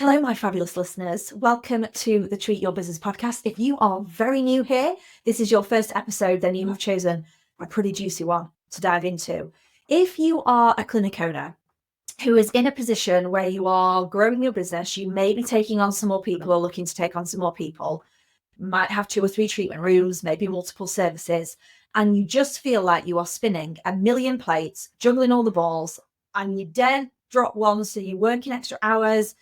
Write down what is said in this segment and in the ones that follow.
Hello, my fabulous listeners. Welcome to the Treat Your Business podcast. If you are very new here, this is your first episode, then you have chosen a pretty juicy one to dive into. If you are a clinic owner who is in a position where you are growing your business, you may be taking on some more people or looking to take on some more people, might have 2 or 3 treatment rooms, maybe multiple services, and you just feel like you are spinning a million plates, juggling all the balls, and you dare drop one, so you're working extra hours.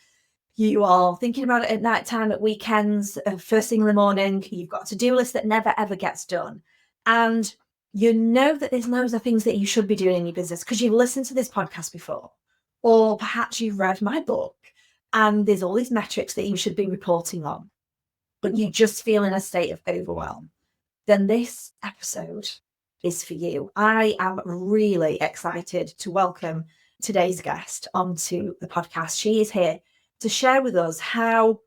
You are thinking about it at night time, at weekends, first thing in the morning. You've got a to-do list that never, ever gets done. And you know that there's loads of things that you should be doing in your business because you've listened to this podcast before. Or perhaps you've read my book and there's all these metrics that you should be reporting on, but you just feel in a state of overwhelm. Then this episode is for you. I am really excited to welcome today's guest onto the podcast. She is here to share with us how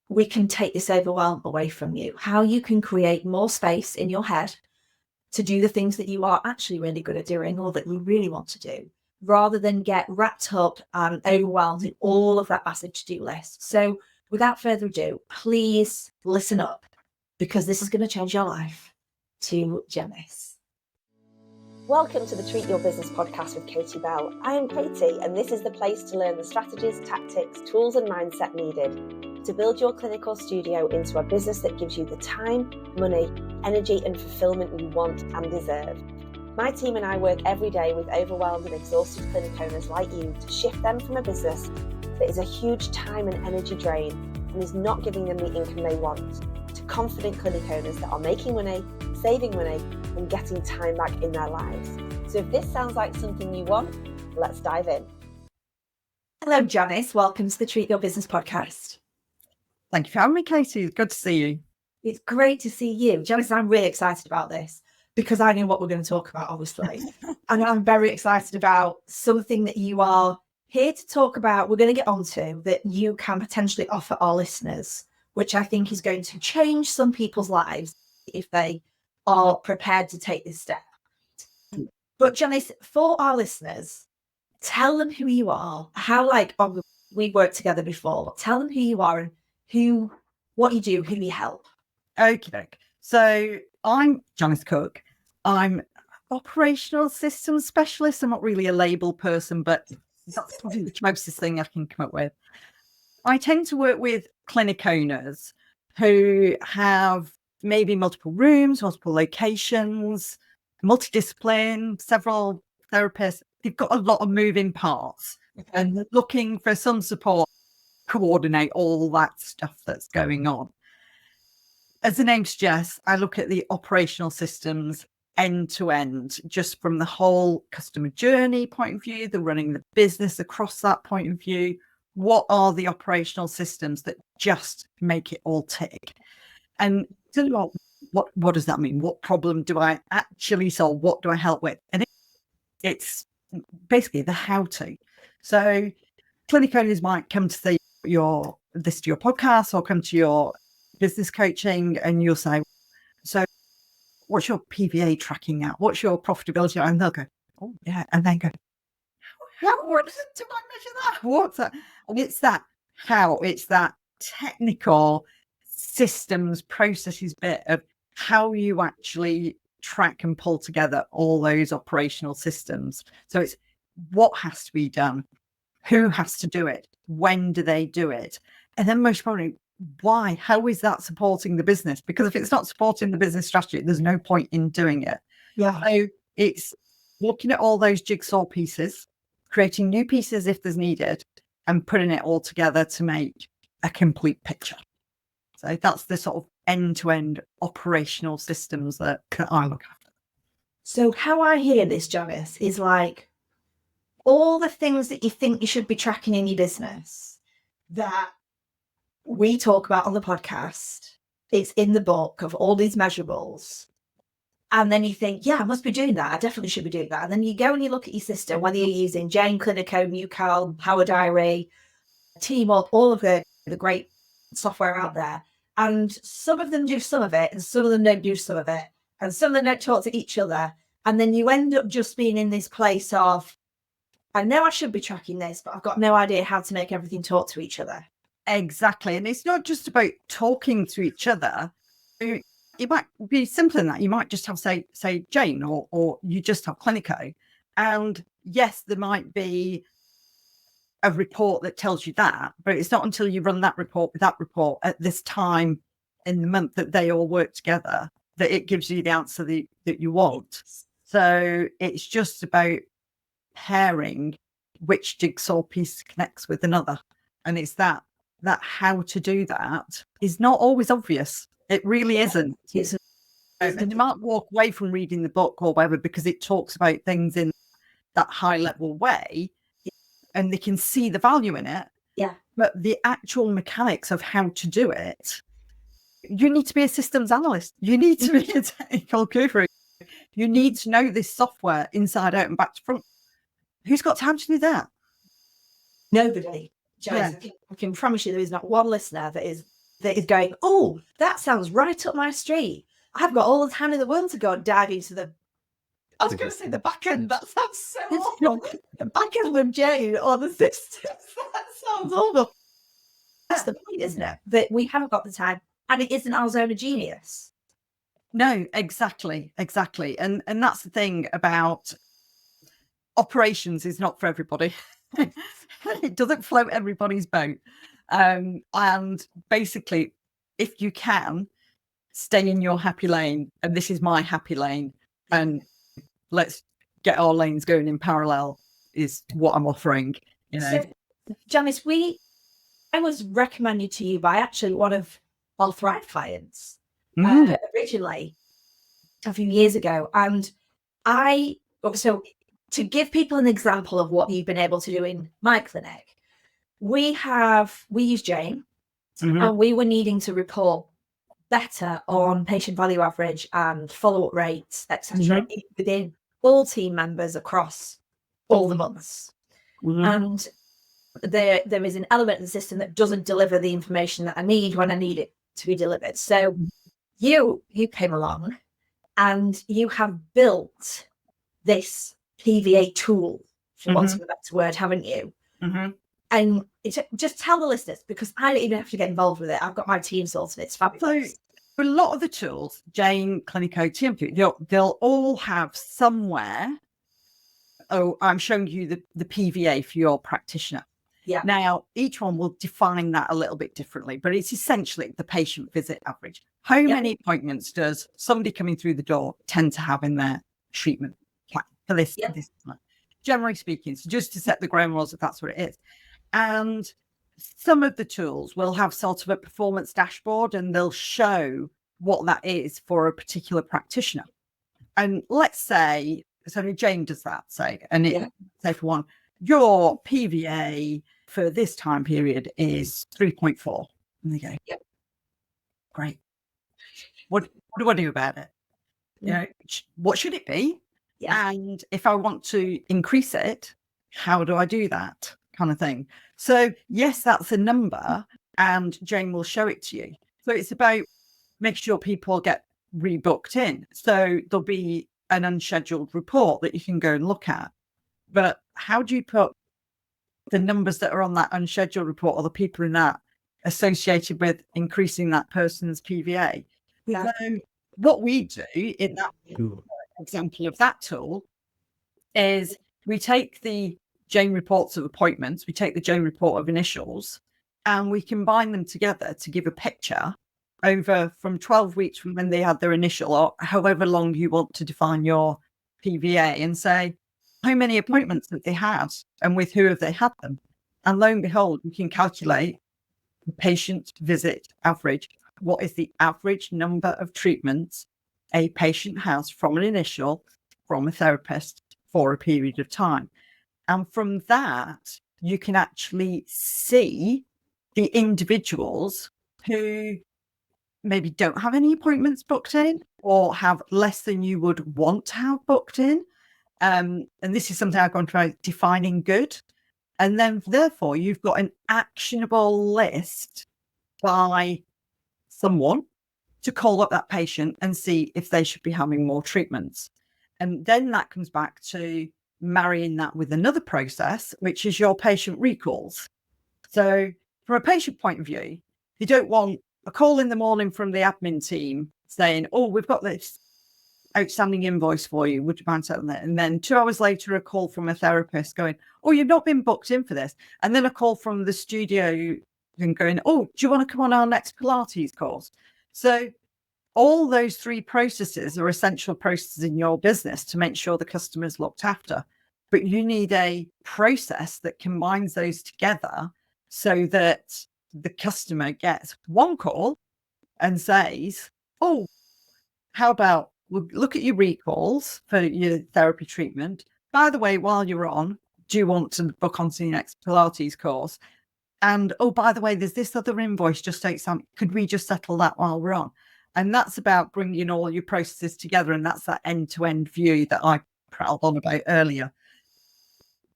we can take this overwhelm away from you, how you can create more space in your head to do the things that you are actually really good at doing or that you really want to do, rather than get wrapped up and overwhelmed in all of that massive to-do list. So without further ado, please listen up because this is going to change your life. To Janice. Welcome to the Treat Your Business podcast with Katie Bell. I am Katie, and this is the place to learn the strategies, tactics, tools, and mindset needed to build your clinic or studio into a business that gives you the time, money, energy, and fulfillment you want and deserve. My team and I work every day with overwhelmed and exhausted clinic owners like you to shift them from a business that is a huge time and energy drain and is not giving them the income they want, to confident clinic owners that are making money, saving money, and getting time back in their lives. So if this sounds like something you want, let's dive in. Hello, Janice. Welcome to the Treat Your Business podcast. Thank you for having me, Katie. Good to see you. It's great to see you. Janice, I'm really excited about this because I know what we're going to talk about, obviously. And I'm very excited about something that you are here to talk about. We're going to get onto that you can potentially offer our listeners, which I think is going to change some people's lives if they are prepared to take this step. But Janice, for our listeners, tell them who you are, we worked together before. Tell them who you are and what you do, who you help. Okay. So I'm Janice Cook. I'm operational systems specialist. I'm not really a label person, but that's probably the closest thing I can come up with. I tend to work with clinic owners who have maybe multiple rooms, multiple locations, multidiscipline, several therapists. They've got a lot of moving parts and they're looking for some support, coordinate all that stuff that's going on. As the name suggests, I look at the operational systems end to end, just from the whole customer journey point of view, the running the business across that point of view. What are the operational systems that just make it all tick? And what does that mean? What problem do I actually solve? What do I help with? And it's basically the how to. So clinic owners might come to see your podcast or come to your business coaching and you'll say, so what's your PVA tracking out? What's your profitability? And they'll go, oh yeah. And then go, what do I measure that? What's that? And it's that how, it's that technical systems processes bit of how you actually track and pull together all those operational systems. So it's what has to be done, who has to do it, when do they do it, and then most probably why, how is that supporting the business? Because if it's not supporting the business strategy, there's no point in doing it. Yeah. So it's looking at all those jigsaw pieces, creating new pieces if there's needed, and putting it all together to make a complete picture. So that's the sort of end-to-end operational systems that I look after. So how I hear this, Janice, is like all the things that you think you should be tracking in your business that we talk about on the podcast, it's in the book of all these measurables. And then you think, yeah, I must be doing that. I definitely should be doing that. And then you go and you look at your system, whether you're using Jane, Clinico, Nucal, Power Diary, Teamwork, all of the great software out there. And some of them do some of it and some of them don't do some of it. And some of them don't talk to each other. And then you end up just being in this place of, I know I should be tracking this, but I've got no idea how to make everything talk to each other. Exactly. And it's not just about talking to each other. It might be simpler than that. You might just have, say Jane, or you just have Clinico. And yes, there might be a report that tells you that, but it's not until you run that report with that report at this time in the month that they all work together that it gives you the answer that you want. So it's just about pairing which jigsaw piece connects with another. And it's that how to do that is not always obvious. It really isn't. And you might walk away from reading the book or whatever because it talks about things in that high level way and they can see the value in it. Yeah. But the actual mechanics of how to do it, you need to be a systems analyst. You need to be a technical guru. You need to know this software inside out and back to front. Who's got time to do that? Nobody. Janice, I can promise you there is not one listener that is going, oh, that sounds right up my street. I've got all the time in the world to go and dive into I was going to say the back end. That sounds so awful. The back end of Jane or the systems. That sounds awful. That's the point, isn't it? That we haven't got the time, and it isn't our zone of genius. No, exactly. And that's the thing about operations is not for everybody. It doesn't float everybody's boat. And basically, if you can, stay in your happy lane. And this is my happy lane. And let's get our lanes going in parallel is what I'm offering. So, Janice, I was recommended to you by actually one of our Thrive clients originally a few years ago. And so to give people an example of what you've been able to do in my clinic, we use Jane and we were needing to report better on patient value average and follow-up rates, etc., within all team members across all the months. And there is an element of the system that doesn't deliver the information that I need when I need it to be delivered. So you came along and you have built this PVA tool, for want of a better word, haven't you? And just tell the listeners, because I don't even have to get involved with it. I've got my team sorted. It's fabulous. So a lot of the tools, Jane, Clinico, TMP, they'll all have somewhere. Oh, I'm showing you the PVA for your practitioner. Yeah. Now, each one will define that a little bit differently, but it's essentially the patient visit average. How many appointments does somebody coming through the door tend to have in their treatment plan for this time? Generally speaking, so just to set the ground rules, if that's what it is. And some of the tools will have sort of a performance dashboard and they'll show what that is for a particular practitioner. And let's say, so Jane does that, say for one, your PVA for this time period is 3.4. And they go, great. What do I do about it? What should it be? Yeah. And if I want to increase it, how do I do that kind of thing? So yes, that's a number and Jane will show it to you. So it's about making sure people get rebooked in. So there'll be an unscheduled report that you can go and look at. But how do you put the numbers that are on that unscheduled report or the people in that associated with increasing that person's PVA? Yeah. So what we do in that example of that tool is we take the Jane reports of appointments, we take the Jane report of initials, and we combine them together to give a picture over from 12 weeks from when they had their initial or however long you want to define your PVA and say, how many appointments have they had and with who have they had them? And lo and behold, we can calculate the patient visit average. What is the average number of treatments a patient has from an initial, from a therapist for a period of time? And from that, you can actually see the individuals who maybe don't have any appointments booked in or have less than you would want to have booked in. And this is something I've gone through defining good. And then therefore you've got an actionable list by someone to call up that patient and see if they should be having more treatments. And then that comes back to marrying that with another process, which is your patient recalls. So from a patient point of view, you don't want a call in the morning from the admin team saying, oh, we've got this outstanding invoice for you, would you mind settling that? And then 2 hours later, a call from a therapist going, oh, you've not been booked in for this. And then a call from the studio and going, oh, do you want to come on our next Pilates course? So all those 3 processes are essential processes in your business to make sure the customer's looked after. But you need a process that combines those together so that the customer gets one call and says, oh, how about we'll look at your recalls for your therapy treatment. By the way, while you're on, do you want to book onto your next Pilates course? And, oh, by the way, there's this other invoice just outstanding. Could we just settle that while we're on? And that's about bringing all your processes together. And that's that end-to-end view that I prattled on about earlier.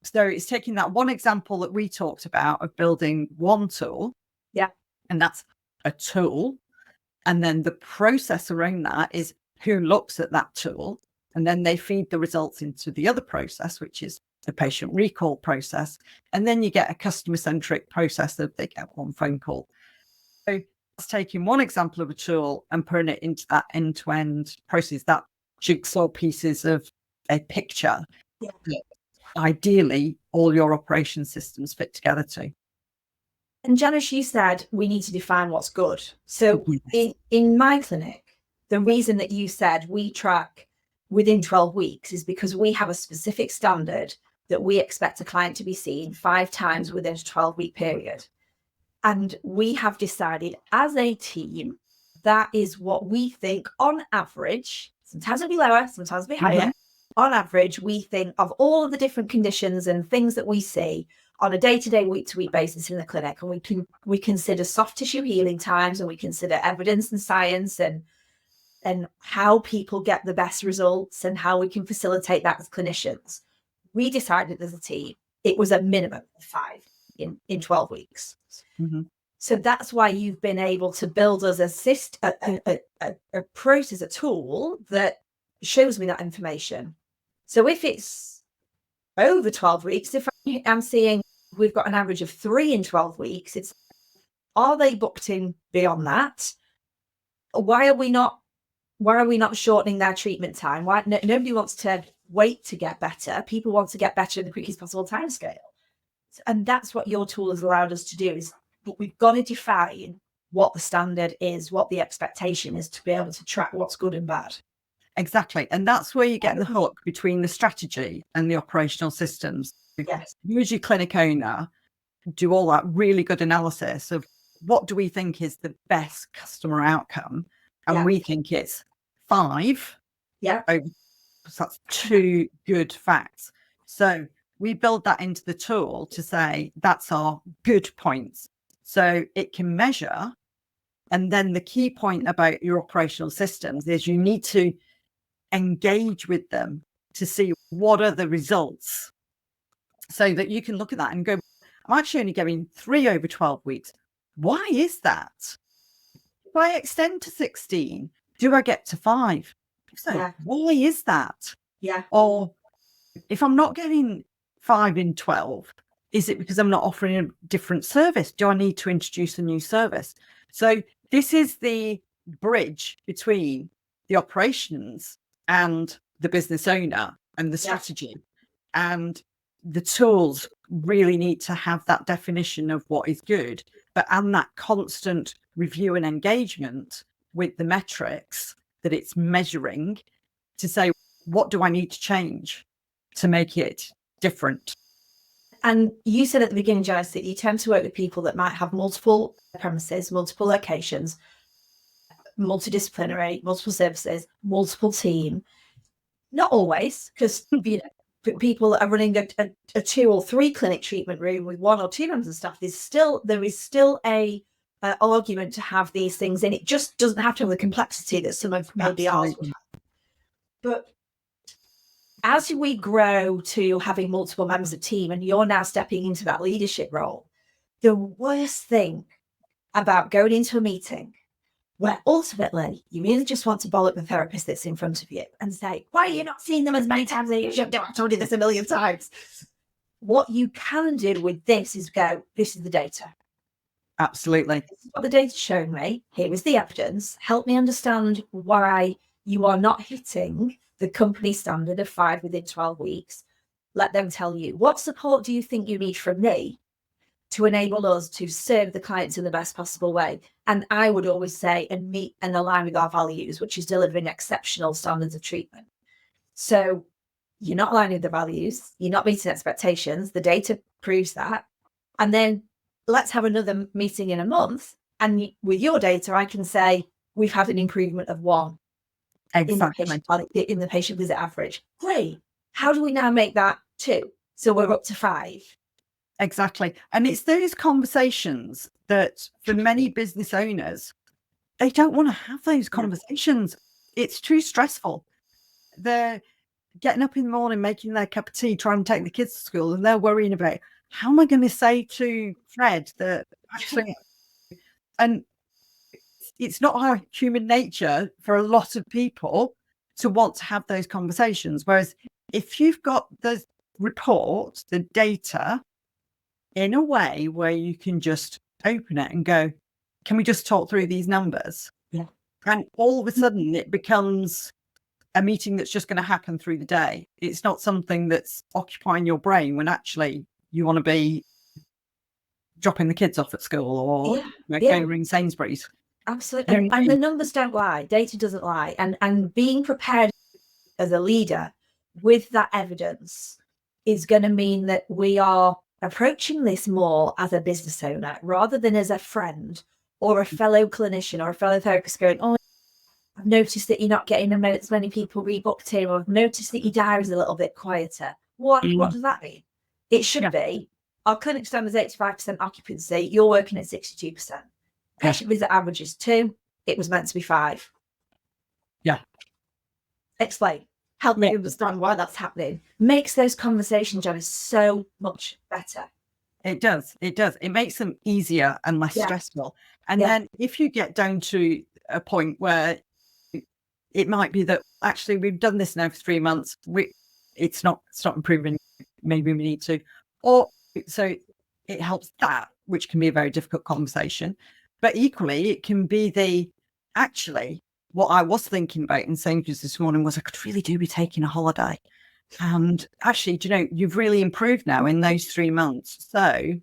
So it's taking that one example that we talked about of building one tool. Yeah. And that's a tool. And then the process around that is who looks at that tool. And then they feed the results into the other process, which is the patient recall process. And then you get a customer-centric process of they get one phone call. So it's taking one example of a tool and putting it into that end-to-end process, that jigsaw pieces of a picture. Yeah. That ideally, all your operation systems fit together to. And Janice, you said we need to define what's good. So in my clinic, the reason that you said we track within 12 weeks is because we have a specific standard that we expect a client to be seen 5 times within a 12-week period. And we have decided as a team, that is what we think on average, sometimes it'll be lower, sometimes it'll be higher. On average, we think of all of the different conditions and things that we see on a day-to-day, week-to-week basis in the clinic. And we consider soft tissue healing times, and we consider evidence and science and how people get the best results and how we can facilitate that as clinicians. We decided as a team, it was a minimum of 5 in 12 weeks. Mm-hmm. So that's why you've been able to build us a process, a tool that shows me that information. So if it's over 12 weeks, if I'm seeing we've got an average of 3 in 12 weeks, it's, are they booked in beyond that? Why are we not shortening their treatment time? Why nobody wants to wait to get better. People want to get better in the quickest possible timescale. And that's what your tool has allowed us to do, is we've got to define what the standard is, what the expectation is, to be able to track what's good and bad. Exactly. And that's where you get the hook between the strategy and the operational systems. Yes. You as your clinic owner do all that really good analysis of what do we think is the best customer outcome. And we think it's 5. Yeah. So that's 2 good facts. So we build that into the tool to say that's our good points. So it can measure. And then the key point about your operational systems is you need to engage with them to see what are the results, so that you can look at that and go, I'm actually only getting 3 over 12 weeks. Why is that? If I extend to 16, do I get to 5? So why is that? Yeah. Or if I'm not getting 5 in 12, is it because I'm not offering a different service? Do I need to introduce a new service? So this is the bridge between the operations and the business owner and the strategy. And the tools really need to have that definition of what is good, but and that constant review and engagement with the metrics that it's measuring to say, what do I need to change to make it different? And you said at the beginning, Janice, that you tend to work with people that might have multiple premises, multiple locations, multidisciplinary, multiple services, multiple team. Not always, because people that are running a 2 or 3 clinic treatment room with 1 or 2 members of staff, there is still a argument to have these things in. It just doesn't have to have the complexity that some of maybe ours would have. But as we grow to having multiple members of team, and you're now stepping into that leadership role, the worst thing about going into a meeting where ultimately you really just want to bollock the therapist that's in front of you and say, why are you not seeing them as many times as you should? I've told you this a million times. What you can do with this is go, this is the data. Absolutely. This is what the data's showing me. Here is the evidence. Help me understand why you are not hitting the company standard of 5 within 12 weeks. Let them tell you, what support do you think you need from me to enable us to serve the clients in the best possible way? And I would always say, and meet and align with our values, which is delivering exceptional standards of treatment. So you're not aligning with the values, you're not meeting expectations, the data proves that. And then let's have another meeting in a month. And with your data, I can say, we've had an improvement of 1 Exactly. in the patient visit average. Great. How do we now make that 2? So we're up to 5. Exactly. And it's those conversations that for many business owners, they don't want to have those conversations. It's too stressful. They're getting up in the morning, making their cup of tea, trying to take the kids to school, and they're worrying about, how am I going to say to Fred that actually, and it's not our human nature for a lot of people to want to have those conversations. Whereas if you've got the report, the data, in a way where you can just open it and go, can we just talk through these numbers? Yeah. And all of a sudden it becomes a meeting that's just going to happen through the day. It's not something that's occupying your brain when actually you want to be dropping the kids off at school or going ring Sainsbury's. Absolutely. And the numbers don't lie. Data doesn't lie. And being prepared as a leader with that evidence is going to mean that we are approaching this more as a business owner rather than as a friend or a fellow clinician or a fellow therapist going, oh, I've noticed that you're not getting as many people rebooked here, or I've noticed that your diary's a little bit quieter. What does that mean? It should be, our clinic standard is 85% occupancy, you're working at 62%. Patient visit average is 2, it was meant to be 5. Yeah. Explain. Help me understand why that's happening. Makes those conversations, Janice, so much better. It does. It does. It makes them easier and less stressful. And then if you get down to a point where it might be that actually we've done this now for 3 months, it's not improving, maybe we need to, or so it helps that, which can be a very difficult conversation. But equally, it can be actually, what I was thinking about in Sainsbury's this morning was I could really do with taking a holiday. And actually, do you know, you've really improved now in those 3 months. So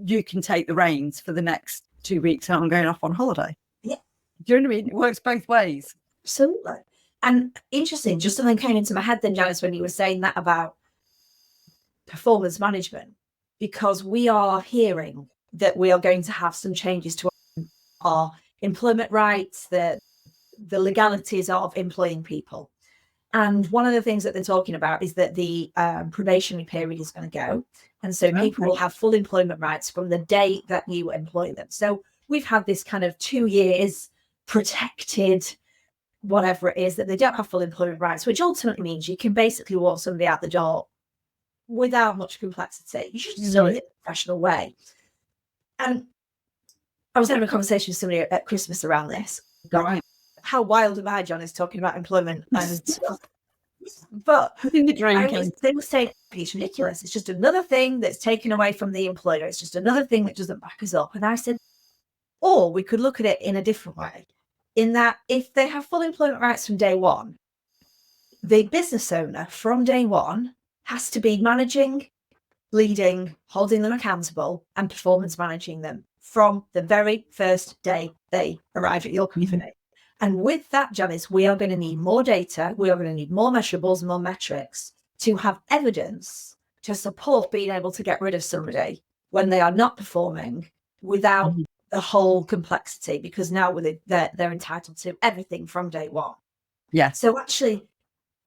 you can take the reins for the next 2 weeks and I'm going off on holiday. Yeah. Do you know what I mean? It works both ways. Absolutely. And interesting, just something came into my head then, Janice, when you were saying that about performance management, because we are hearing that we are going to have some changes to our employment rights, the legalities of employing people. And one of the things that they're talking about is that the probationary period is going to go. And so people will have full employment rights from the day that you employ them. So we've had this kind of 2 years protected, whatever it is, that they don't have full employment rights, which ultimately means you can basically walk somebody out the door without much complexity. You should do it in a professional way. And I was having a conversation with somebody at Christmas around this. Right. How wild am I, John, is talking about employment and stuff. But in the drink, they were saying it's ridiculous. It's just another thing that's taken away from the employer. It's just another thing that doesn't back us up. And I said, or we could look at it in a different way, in that if they have full employment rights from day one, the business owner from day one has to be managing, leading, holding them accountable, and performance managing them from the very first day they arrive at your company. And with that, Janice, we are going to need more data. We are going to need more measurables, more metrics to have evidence to support being able to get rid of somebody when they are not performing without the whole complexity, because now they're entitled to everything from day one. Yeah. So actually,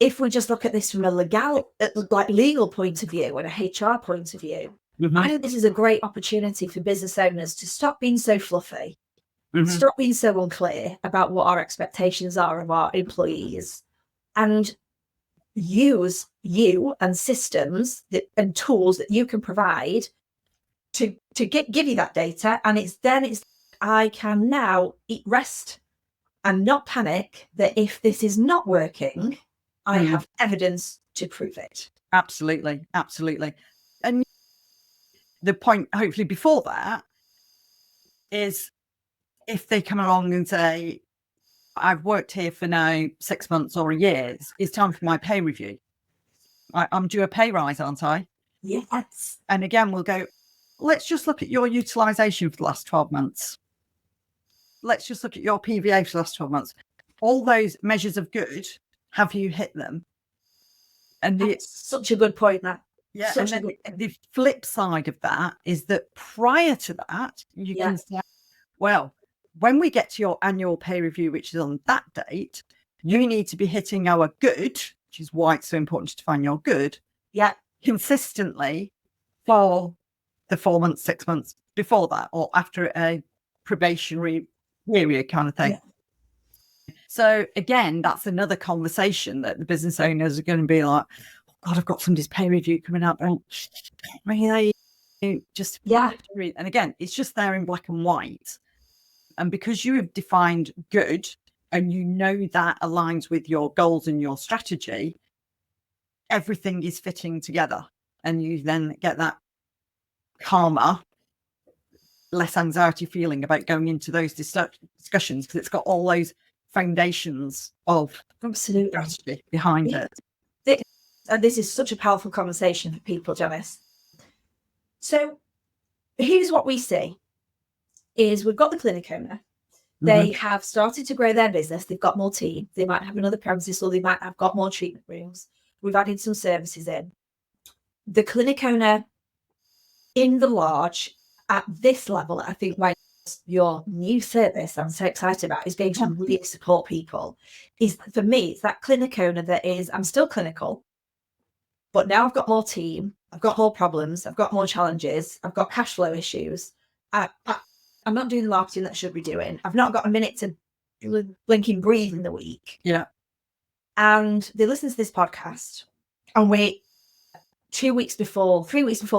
if we just look at this from a legal point of view and a HR point of view, I think this is a great opportunity for business owners to stop being so fluffy, stop being so unclear about what our expectations are of our employees, and use you and systems and tools that you can provide to give you that data. And it's I can now eat rest and not panic that if this is not working, I have evidence to prove it. Absolutely. And the point, hopefully, before that is if they come along and say, I've worked here for now 6 months or a year, it's time for my pay review. I'm due a pay rise, aren't I? Yes. And again, we'll go, let's just look at your utilisation for the last 12 months. Let's just look at your PVA for the last 12 months. All those measures of good, have you hit them? And That's such a good point, that. Yeah, and then the flip side of that is that prior to that, you can say, well, when we get to your annual pay review, which is on that date, you need to be hitting our good, which is why it's so important to define your good, consistently for the 4 months, 6 months before that, or after a probationary period kind of thing. Yeah. So again, that's another conversation that the business owners are going to be like, oh God, I've got somebody's pay review coming up. And really, just, and again, it's just there in black and white. And because you have defined good and you know that aligns with your goals and your strategy, everything is fitting together. And you then get that calmer, less anxiety feeling about going into those discussions, because it's got all those foundations of strategy behind it. And this is such a powerful conversation for people, Janice. So here's what we see is we've got the clinic owner. They have started to grow their business. They've got more team. They might have another premises, or they might have got more treatment rooms. We've added some services in. The clinic owner in the large at this level, I think why your new service I'm so excited about is being to really support people. Is for me, it's that clinic owner that is, I'm still clinical, but now I've got more team, I've got more problems, I've got more challenges, I've got cash flow issues. I'm not doing the marketing that I should be doing. I've not got a minute to blink and breathe in the week. Yeah. And they listen to this podcast, and 3 weeks before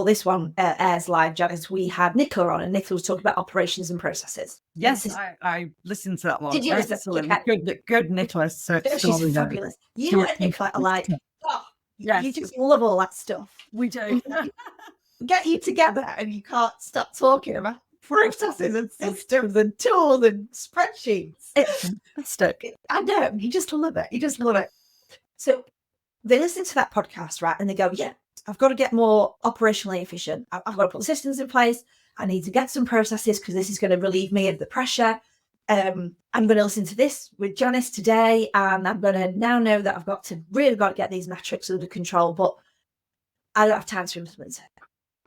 this one airs live, Janice, we had Nicola on, and Nicola was talking about operations and processes. Yes, I listened to that one. Did you listen? Good Nicola. She's fabulous. You and Nicola are like, you just love all that stuff. We do. Get you together and you can't stop talking about processes and systems and tools and spreadsheets. It's fantastic. I know. You just love it. So they listen to that podcast, right? And they go, yeah, I've got to get more operationally efficient. I've got to put systems in place. I need to get some processes because this is going to relieve me of the pressure. I'm going to listen to this with Janice today, and I'm going to now know that I've got to get these metrics under control, but I don't have time to implement it.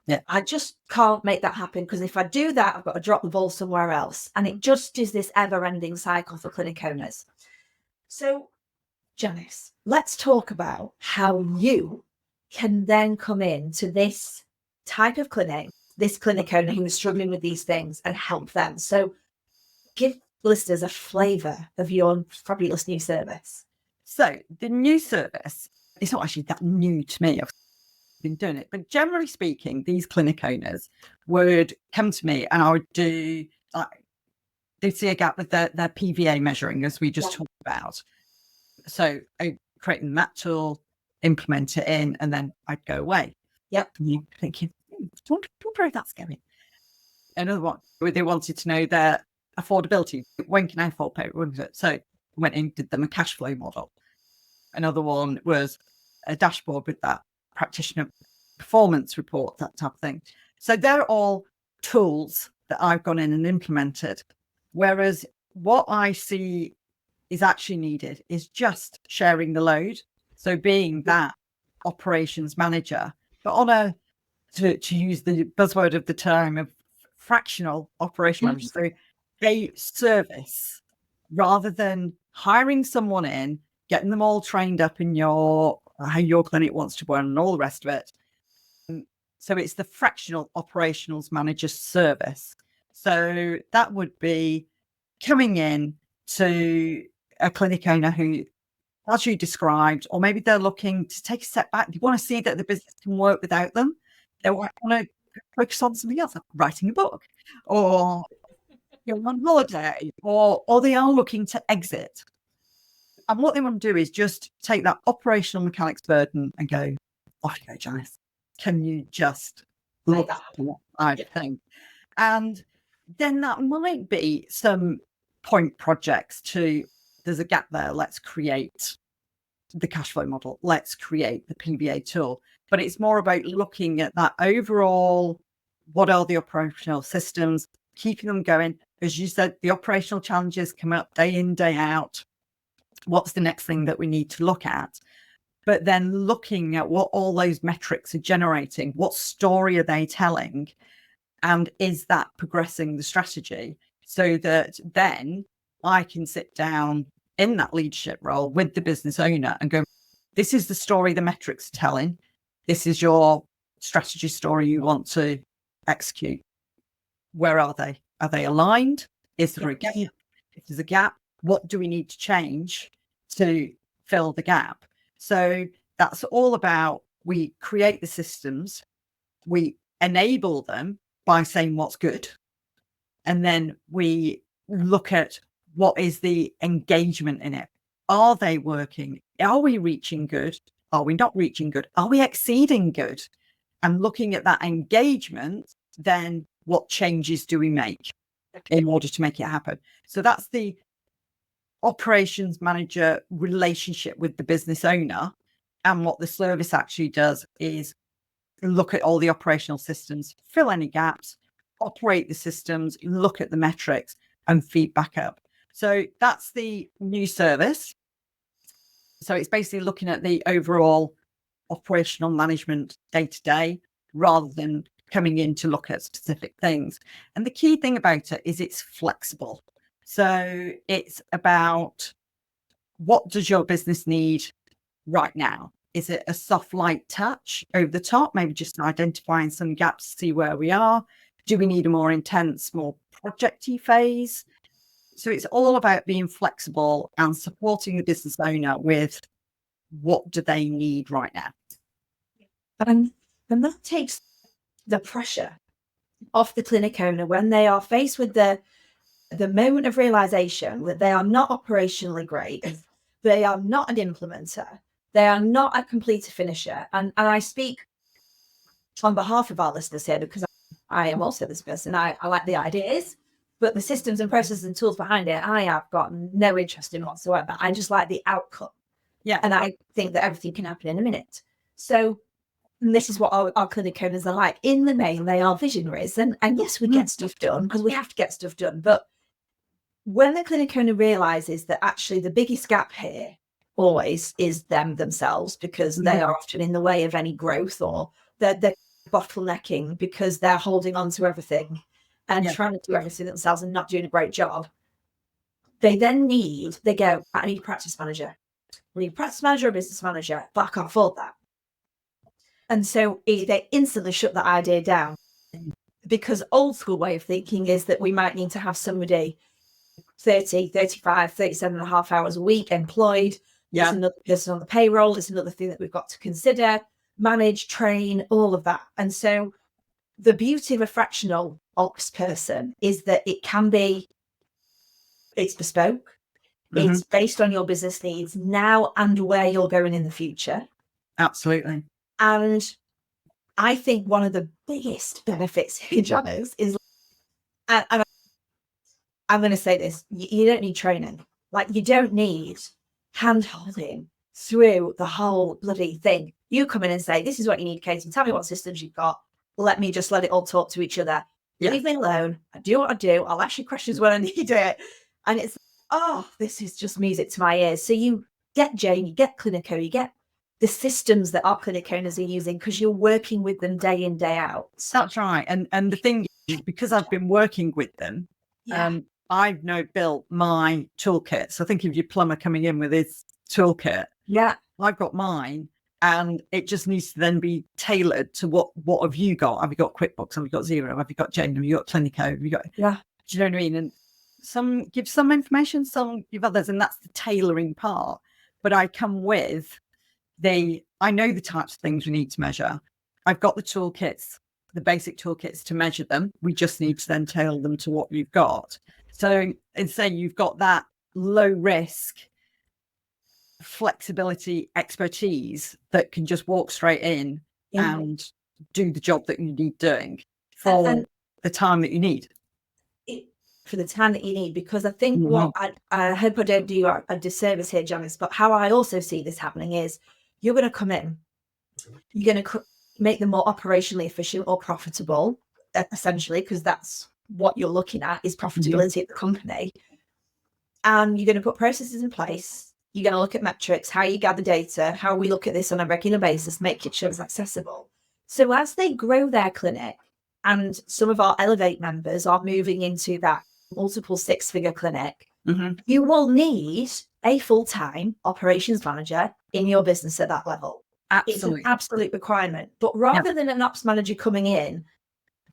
Yeah. I just can't make that happen, because if I do that, I've got to drop the ball somewhere else. And it just is this ever-ending cycle for clinic owners. So, Janice, let's talk about how you can then come into this type of clinic, this clinic owner who is struggling with these things, and help them. So give listeners a flavour of your fabulous new service. So the new service, it's not actually that new to me. I've been doing it, but generally speaking, these clinic owners would come to me and I would do, they'd see a gap with their PVA measuring, as we just talked about. So I create that tool, implement it in, and then I'd go away. Yep. And you're thinking, wonder where that's going. Another one, they wanted to know their affordability. When can I afford pay? So went in, did them a cash flow model. Another one was a dashboard with that practitioner performance report, that type of thing. So they're all tools that I've gone in and implemented. Whereas what I see is actually needed is just sharing the load. So being that operations manager, but on a, to use the buzzword of the time of fractional operation manager, so a service, rather than hiring someone in, getting them all trained up in how your clinic wants to run and all the rest of it. So it's the fractional operations manager service. So that would be coming in to a clinic owner who, as you described, or maybe they're looking to take a step back. They want to see that the business can work without them. They want to focus on something else, like writing a book or you're on holiday, or they are looking to exit. And what they want to do is just take that operational mechanics burden and go, off you go, Janice. Can you just look at what I think? And then that might be some point projects to, there's a gap there. Let's create the cash flow model. Let's create the PBA tool. But it's more about looking at that overall, what are the operational systems, keeping them going. As you said, the operational challenges come up day in, day out. What's the next thing that we need to look at? But then looking at what all those metrics are generating, what story are they telling? And is that progressing the strategy so that then I can sit down in that leadership role with the business owner and go, this is the story the metrics are telling. This is your strategy story you want to execute. Where are they? Are they aligned? Is there a gap? If there's a gap, what do we need to change to fill the gap? So that's all about, we create the systems, we enable them by saying what's good. And then we look at what is the engagement in it. Are they working? Are we reaching good? Are we not reaching good? Are we exceeding good? And looking at that engagement, then what changes do we make in order to make it happen? So that's the operations manager relationship with the business owner. And what the service actually does is look at all the operational systems, fill any gaps, operate the systems, look at the metrics, and feed back up. So that's the new service. So it's basically looking at the overall operational management day to day, rather than coming in to look at specific things. And the key thing about it is it's flexible. So it's about, what does your business need right now? Is it a soft, light touch over the top? Maybe just identifying some gaps to see where we are. Do we need a more intense, more projecty phase? So it's all about being flexible and supporting the business owner with what do they need right now. And that takes the pressure off the clinic owner when they are faced with the moment of realization that they are not operationally great, they are not an implementer, they are not a completer finisher. And I speak on behalf of our listeners here, because I am also this person. I like the ideas, but the systems and processes and tools behind it, I have got no interest in whatsoever. I just like the outcome. Yeah. And I think that everything can happen in a minute. So this is what our clinic owners are like. In the main, they are visionaries. And yes, we get stuff done because we have to get stuff done. But when the clinic owner realizes that actually the biggest gap here always is themselves, because they are often in the way of any growth, or they're bottlenecking because they're holding on to everything and trying to do everything themselves and not doing a great job. They then they go, I need a practice manager. We need a practice manager or a business manager, but I can't afford that. And so they instantly shut that idea down, because old school way of thinking is that we might need to have somebody 30, 35, 37 and a half hours a week employed. There's another person on the payroll. It's another thing that we've got to consider, manage, train, all of that. And so the beauty of a fractional ops person is that it's bespoke. It's based on your business needs now and where you're going in the future. Absolutely. And I think one of the biggest benefits here, Janice, is, and I'm going to say this, you don't need training. Like, you don't need hand-holding through the whole bloody thing. You come in and say, this is what you need, Katie. Tell me what systems you've got. Let me just let it all talk to each other. Leave me alone. I do what I do. I'll ask you questions when I need it. And it's, this is just music to my ears. So you get Jane, you get Clinico, you get the systems that our clinic owners are using, because you're working with them day in, day out. That's right. And the thing is, because I've been working with them, I've now built my toolkit. So think of your plumber coming in with his toolkit. Yeah. I've got mine, and it just needs to then be tailored to what have you got? Have you got QuickBooks? Have you got Xero? Have you got Jane? Have you got Clinico? Have you got... Yeah. Do you know what I mean? And some give some information, some give others, and that's the tailoring part. But I come with I know the types of things we need to measure. I've got the toolkits the basic toolkits to measure them. We just need to then tailor them to what you've got. So instead, you've got that low risk, flexibility, expertise that can just walk straight in and do the job that you need doing for the time that you need. For the time that you need, because I think what I hope I don't do a disservice here, Janice, but how I also see this happening is you're going to come in, you're going to make them more operationally efficient or profitable, essentially, because that's what you're looking at is profitability of the company. And you're going to put processes in place. You're going to look at metrics, how you gather data, how we look at this on a regular basis, make it sure it's accessible. So as they grow their clinic, and some of our Elevate members are moving into that multiple six-figure clinic, you will need a full-time operations manager in your business at that level. Absolutely. It's an absolute requirement. But rather than an ops manager coming in,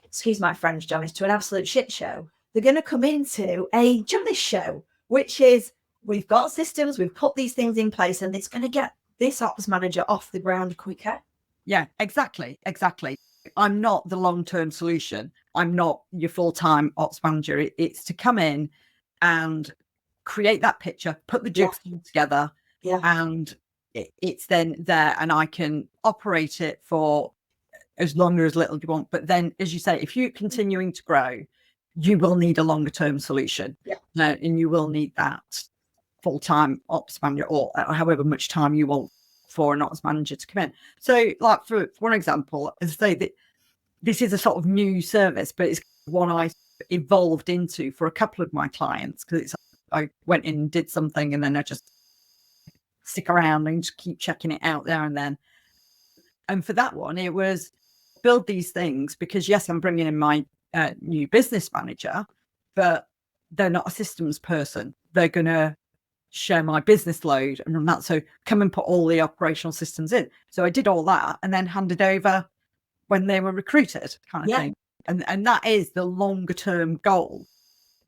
excuse my French, Janice, to an absolute shit show, they're going to come into a Janice show, which is, we've got systems, we've put these things in place, and it's going to get this ops manager off the ground quicker. Yeah, exactly. I'm not the long-term solution. I'm not your full-time ops manager. It's to come in and create that picture, put the jigsaw together, and it's then there, and I can operate it for as long or as little you want. But then, as you say, if you're continuing to grow, you will need a longer-term solution, and you will need that full-time ops manager, or however much time you want for an ops manager to come in. So, like for one example, as I say, that this is a sort of new service, but it's one I evolved into for a couple of my clients, because I went in and did something, and then I just stick around and just keep checking it out there and then. And for that one, it was build these things because, yes, I'm bringing in my new business manager, but they're not a systems person. They're going to share my business load and that. So come and put all the operational systems in. So I did all that and then handed over when they were recruited, kind of thing. And that is the longer term goal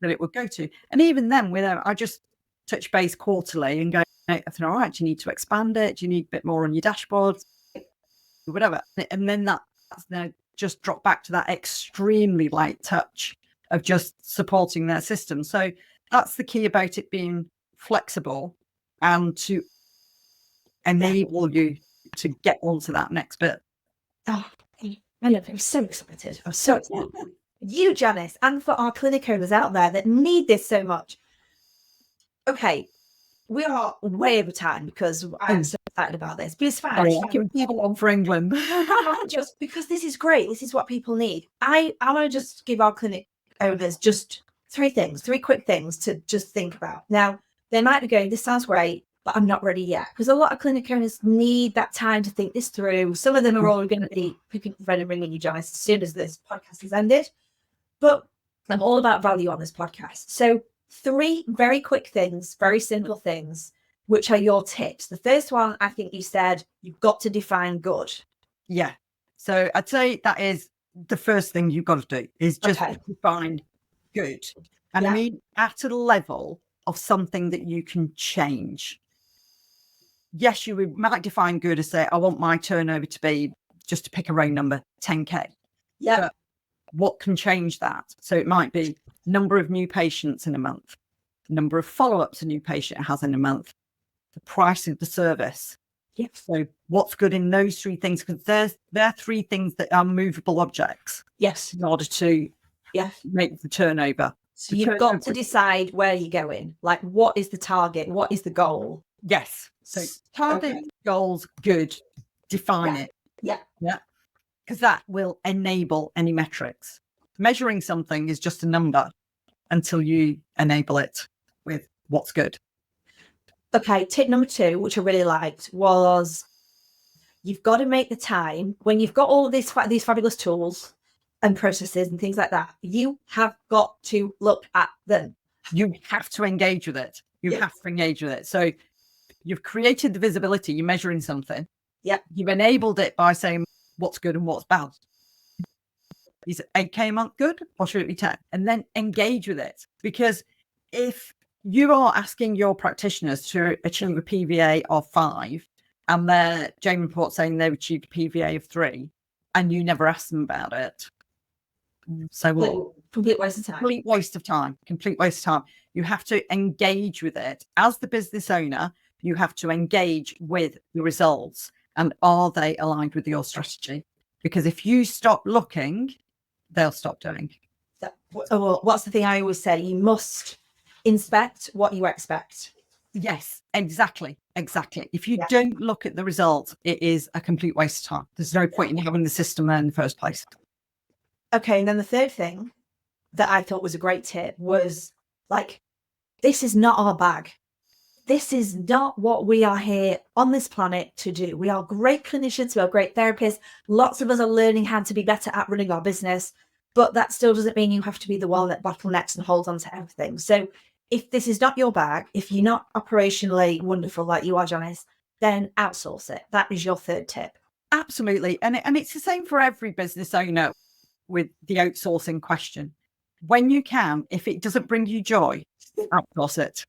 that it would go to. And even then, I just touch base quarterly and go, everything all right? Do you need to expand it? Do you need a bit more on your dashboard? Whatever. And then that's now just drop back to that extremely light touch of just supporting their system. So that's the key about it being flexible and to enable you to get onto that next bit. Oh, I'm so excited. I'm so excited. You, Janice, and for our clinic owners out there that need this so much. Okay, we are way over time because I'm so excited about this. But it's fine. I can people on for England. Just because this is great. This is what people need. I want to just give our clinic owners just three quick things to just think about. Now, they might be going, this sounds great, but I'm not ready yet. Because a lot of clinic owners need that time to think this through. Some of them are all going to be picking the phone and ringing you, Janice, as soon as this podcast has ended. But I'm all about value on this podcast. So 3 very quick things, very simple things, which are your tips. The first one, I think you said, you've got to define good. Yeah. So I'd say that is the first thing you've got to do is just define good. And I mean, at a level of something that you can change. Yes, you might define good as say, I want my turnover to be, just to pick a round number, 10K. Yeah. But what can change that? So it might be number of new patients in a month, number of follow-ups a new patient has in a month, the price of the service. Yes. So what's good in those 3 things? Because they're 3 things that are movable objects. Yes. In order to make the turnover. So you've got to decide where you're going. Like, what is the target? What is the goal? Yes. So target, goals, good. Define it. Yeah. Because that will enable any metrics. Measuring something is just a number until you enable it with what's good. Okay, tip number 2, which I really liked, was you've got to make the time when you've got all of these fabulous tools and processes and things like that. You have got to look at them. You have to engage with it. You have to engage with it. So you've created the visibility. You're measuring something. Yeah. You've enabled it by saying what's good and what's bad. Is it 8K a month good or should it be 10? And then engage with it. Because if you are asking your practitioners to achieve a PVA of 5 and their Jane report saying they've achieved a PVA of 3, and you never ask them about it. So what? Complete waste of time. Complete waste of time. Complete waste of time. You have to engage with it. As the business owner, you have to engage with the results, and are they aligned with your strategy? Because if you stop looking, they'll stop doing. Well, what's the thing I always say? You must inspect what you expect. Yes, exactly. If you don't look at the results, it is a complete waste of time. There's no point in having the system there in the first place. Okay, and then the third thing that I thought was a great tip was like, this is not our bag. This is not what we are here on this planet to do. We are great clinicians, we are great therapists. Lots of us are learning how to be better at running our business, but that still doesn't mean you have to be the one that bottlenecks and holds on to everything. So if this is not your bag, if you're not operationally wonderful like you are, Janice, then outsource it. That is your third tip. Absolutely. And it's the same for every business owner with the outsourcing question. When you can, if it doesn't bring you joy, outsource it.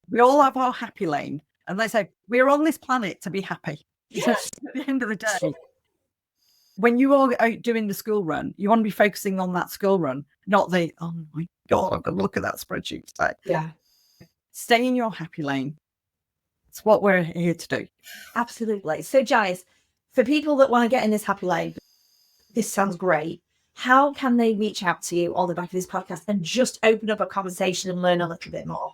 We all have our happy lane. And they say, we're on this planet to be happy. Yes. At the end of the day, when you are out doing the school run, you want to be focusing on that school run, not the, oh my God, I've got to look at that spreadsheet today. Yeah. Stay in your happy lane. It's what we're here to do. Absolutely. So, Janice, for people that want to get in this happy lane, this sounds great. How can they reach out to you on the back of this podcast and just open up a conversation and learn a little bit more?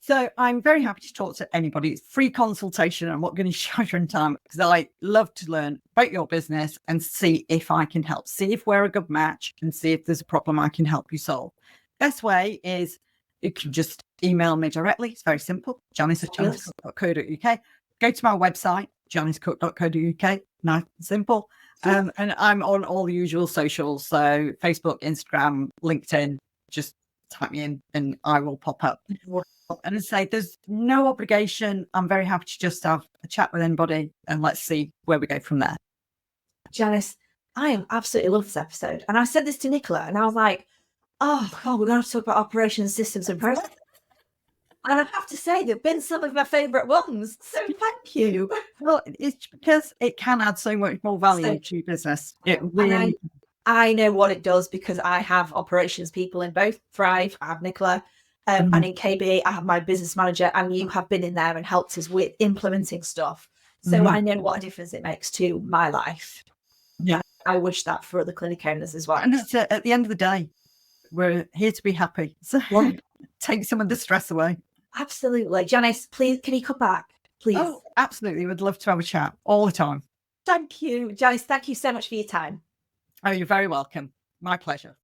So I'm very happy to talk to anybody. It's free consultation. I'm not going to charge you in time because I love to learn about your business and see if I can help, see if we're a good match and see if there's a problem I can help you solve. Best way is you can just email me directly. It's very simple. janice@janicecook.co.uk. Go to my website, janicecook.co.uk. Nice and simple. And I'm on all the usual socials. So Facebook, Instagram, LinkedIn, just type me in and I will pop up. And I say there's no obligation. I'm very happy to just have a chat with anybody and let's see where we go from there. Janice, I am absolutely love this episode. And I said this to Nicola and I was like, oh God, we're going to have to talk about operations, systems and process. And I have to say, they've been some of my favourite ones. So thank you. Well, it's because it can add so much more value to your business. It really... I know what it does because I have operations people in both Thrive. I have Nicola. And in KB, I have my business manager, and you have been in there and helped us with implementing stuff. So I know what a difference it makes to my life. Yeah. I wish that for other clinic owners as well. And it's, at the end of the day, we're here to be happy. So take some of the stress away. Absolutely. Janice, please, can you come back? Please. Oh, absolutely. We'd love to have a chat all the time. Thank you. Janice, thank you so much for your time. Oh, you're very welcome. My pleasure.